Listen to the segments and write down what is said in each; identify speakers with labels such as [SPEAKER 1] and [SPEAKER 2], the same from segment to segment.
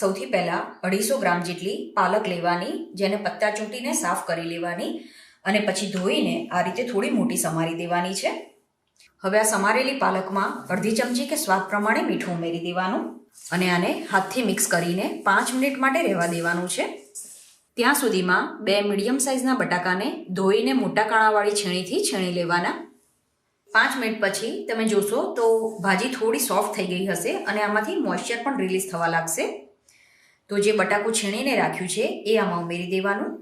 [SPEAKER 1] સૌથી પહેલાં 250 ગ્રામ જેટલી પાલક લેવાની, જેને પત્તા ચૂંટીને સાફ કરી લેવાની અને પછી ધોઈને આ રીતે થોડી મોટી સમારી દેવાની છે. હવે આ સમારેલી પાલકમાં અડધી ચમચી કે સ્વાદ પ્રમાણે મીઠું ઉમેરી દેવાનું અને આને હાથથી મિક્સ કરીને 5 મિનિટ માટે રહેવા દેવાનું છે. ત્યાં સુધીમાં 2 મીડિયમ સાઇઝના બટાકાને ધોઈને મોટા કાણાવાળી છીણીથી છીણી લેવાના. 5 મિનિટ પછી તમે જોશો તો ભાજી થોડી સોફ્ટ થઈ ગઈ હશે અને આમાંથી મોઇશ્ચર પણ રિલીઝ થવા લાગશે. તો જે બટાકું છીણીને રાખ્યું છે એ આમાં ઉમેરી દેવાનું.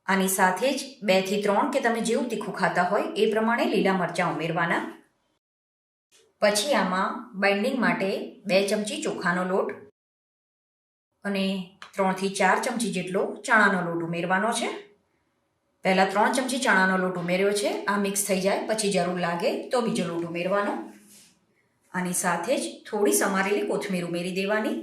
[SPEAKER 1] આની સાથે જ 2 થી 3 કે તમે જેવું તીખું ખાતા હોય એ પ્રમાણે લીલા મરચાં ઉમેરવાના. પછી આમાં બાઇન્ડિંગ માટે 2 ચમચી ચોખાનો લોટ અને 3 થી 4 ચમચી જેટલો ચણાનો લોટ ઉમેરવાનો છે. પહેલાં 3 ચમચી ચણાનો લોટ ઉમેર્યો છે. આ મિક્સ થઈ જાય પછી જરૂર લાગે તો બીજો લોટ ઉમેરવાનો. આની સાથે જ થોડી સમારેલી કોથમીર ઉમેરી દેવાની.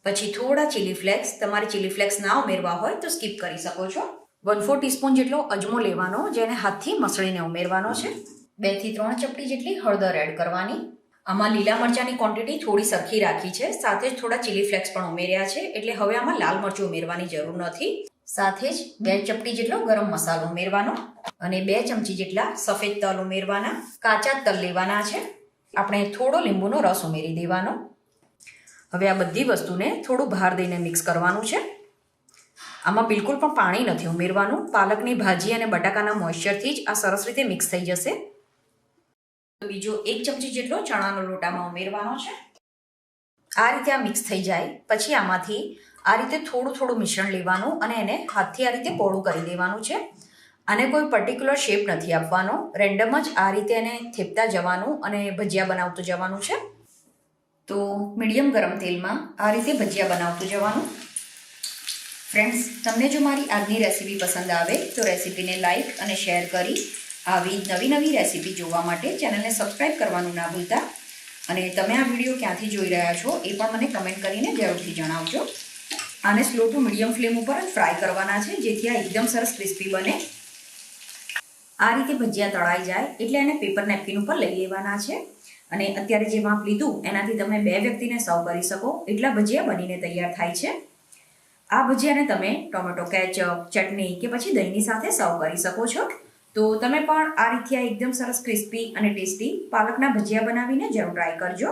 [SPEAKER 1] પછી થોડા ચીલી ફ્લેક્સ, તમારે ચીલી ફ્લેક્સ ના ઉમેરવા હોય તો સ્કીપ કરી શકો છો. 1/4 ટીસ્પૂન જેટલો અજમો લેવાનો, જેને હાથથી મસળીને ઉમેરવાનો છે. 2 થી 3 ચપટી જેટલી હળદર એડ કરવાની. આમાં લીલા મરચાંની ક્વોન્ટિટી થોડી સરખી રાખી છે, સાથે જ થોડા ચીલી ફ્લેક્સ પણ ઉમેર્યા છે, એટલે હવે આમાં લાલ મરચું ઉમેરવાની જરૂર નથી. સાથે જ 2 ચપટી જેટલો ગરમ મસાલો ઉમેરવાનો અને 2 ચમચી જેટલા સફેદ તલ ઉમેરવાના. કાચા તલ લેવાના છે. આપણે થોડો લીંબુનો રસ ઉમેરી દેવાનો. હવે આ બધી વસ્તુને થોડું ભાર દઈને મિક્સ કરવાનું છે. આમાં બિલકુલ પણ પાણી નથી ઉમેરવાનું. પાલકની ભાજી અને બટાકાના મોઇશ્ચરથી જ આ સરસ રીતે મિક્સ થઈ જશે. બીજો 1 ચમચી જેટલો ચણાનો લોટ આમાં ઉમેરવાનો છે. આ રીતે આ મિક્સ થઈ જાય પછી આમાંથી આ રીતે થોડું થોડું મિશ્રણ લેવાનું અને એને હાથથી આ રીતે પોળું કરી દેવાનું છે. આને કોઈ પર્ટિક્યુલર શેપ નથી આપવાનો, રેન્ડમ જ આ રીતે એને થેપતા જવાનું અને ભજીયા બનાવતું જવાનું છે. તો મીડિયમ ગરમ તેલમાં આ રીતે ભજીયા બનાવતું જવાનું. ફ્રેન્ડ્સ, તમને જો મારી આજની રેસીપી પસંદ આવે તો રેસીપીને લાઇક અને શેર કરી આવી નવી નવી રેસીપી જોવા માટે ચેનલને સબસ્ક્રાઈબ કરવાનું ના ભૂલતા. અને તમે આ વિડીયો ક્યાંથી જોઈ રહ્યા છો એ પણ મને કમેન્ટ કરીને જરૂરથી જણાવજો. આને સ્લો ટુ મીડિયમ ફ્લેમ ઉપર જ ફ્રાય કરવાના છે, જેથી આ એકદમ સરસ ક્રિસ્પી બને. આ રીતે ભજીયા તળાઈ જાય એટલે એને પેપર નેપકિન ઉપર લઈ લેવાના છે અને અત્યારે જે માપ લીધું એનાથી તમે 2 વ્યક્તિને સર્વ કરી શકો એટલા ભજીયા બનીને તૈયાર થાય છે. આ ભજીયાને તમે ટોમેટો કેચઅપ, ચટણી કે પછી દહીંની સાથે સર્વ કરી શકો છો. તો તમે પણ આ રીતે એકદમ સરસ ક્રિસ્પી અને ટેસ્ટી પાલકના ભજીયા બનાવીને જરૂર ટ્રાય કરજો.